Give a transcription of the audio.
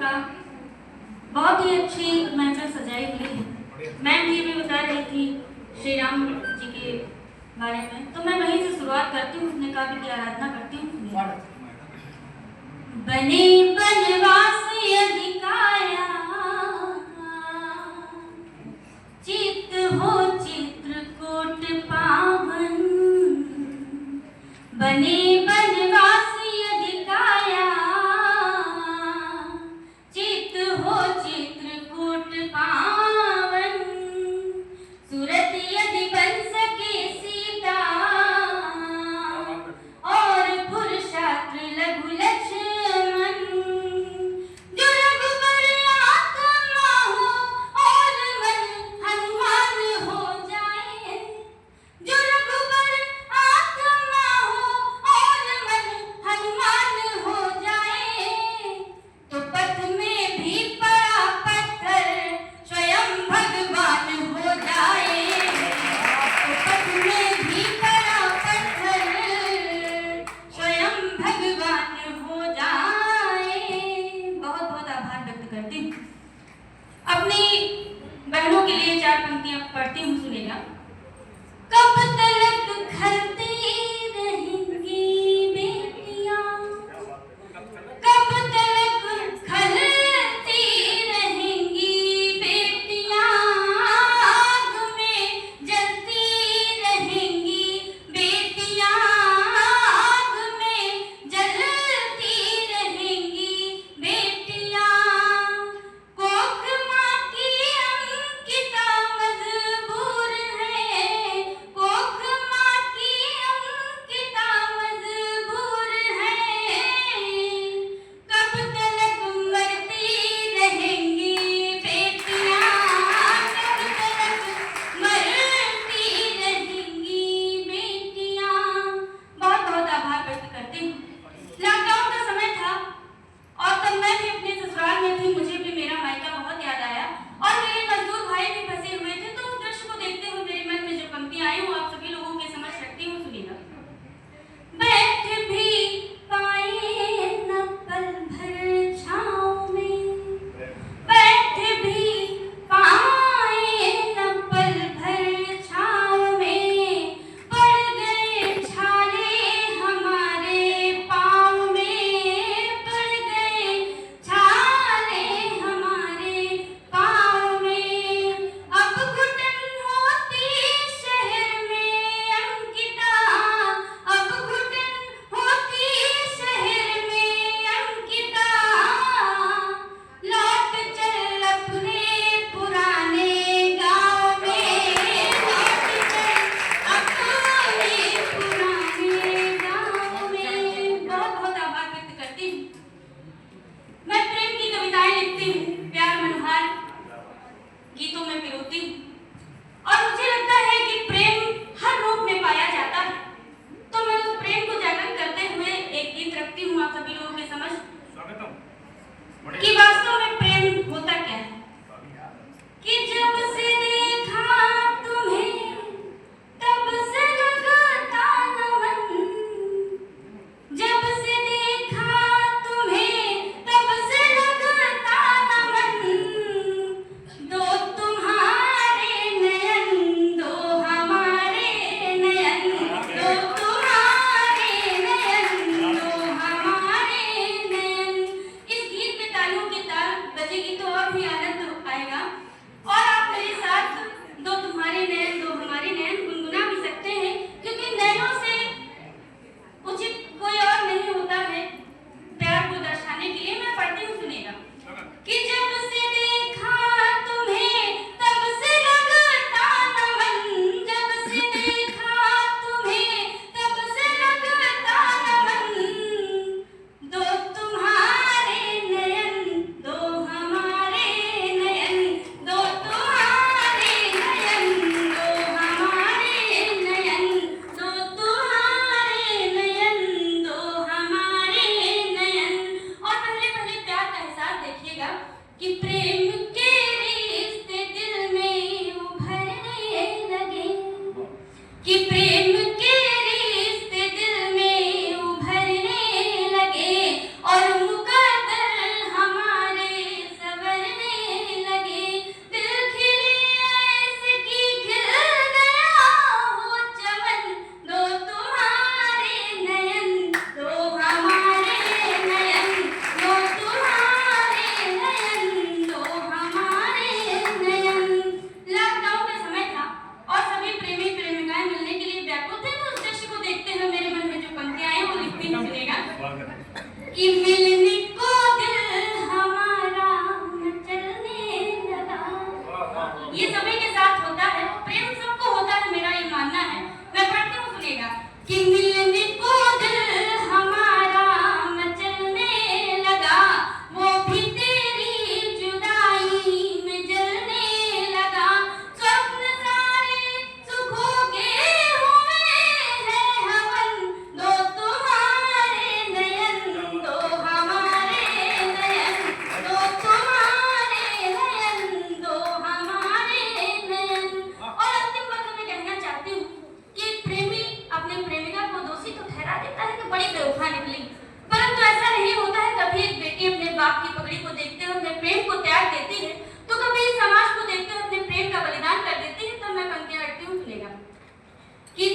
का बहुत ही अच्छी महफिल सजाई हुई है। मैम जी भी बता रही थी श्री राम जी के बारे में, तो मैं वहीं से शुरुआत करती हूँ अपने काव्य की आराधना करती हूँ। बने बनवास यदि काया, चित्त हो चित्रकूट पावन। बने बनवास यदि काया, चित्त हो चित्रकूट पावन। सूरत यदि बन सके सीता, और पुरुषात्र लघु लक्ष्मण। जो रघुबर आत्मा हो और मन हनुमान हो जाए। जो रघुबर आत्मा हो और कि मिलने को दिल हमारा मचलने लगा। ये सभी के साथ होता है, प्रेम सबको होता है, मेरा ये मानना है। मैं पढ़ती हूँ, सुनिएगा। कि मिलने को दिल हमारा मचलने लगा, वो भी तेरी जुदाई में जलने लगा। स्वप्न सारे सुखों के हुए हैं हवन, दो तुम्हारे नयन, दो हमारे नयन, दो तुम्हारे नयन, दो हमारे नयन। और अंतिम बात मैं कहना चाहती हूँ कि प्रेमी अपने प्रेमिका को दोषी तो ठहरा देता है कि बड़ी बेवफा निकली, परंतु ऐसा नहीं होता है। कभी एक बेटी अपने बाप की पगड़ी को देखते हुए अपने प्रेम को त्याग देती है, तो कभी समाज को देखते हुए अपने प्रेम का बलिदान कर देती है। तो मैं पंक्तियां रखती हूँ, सुनेगा। कि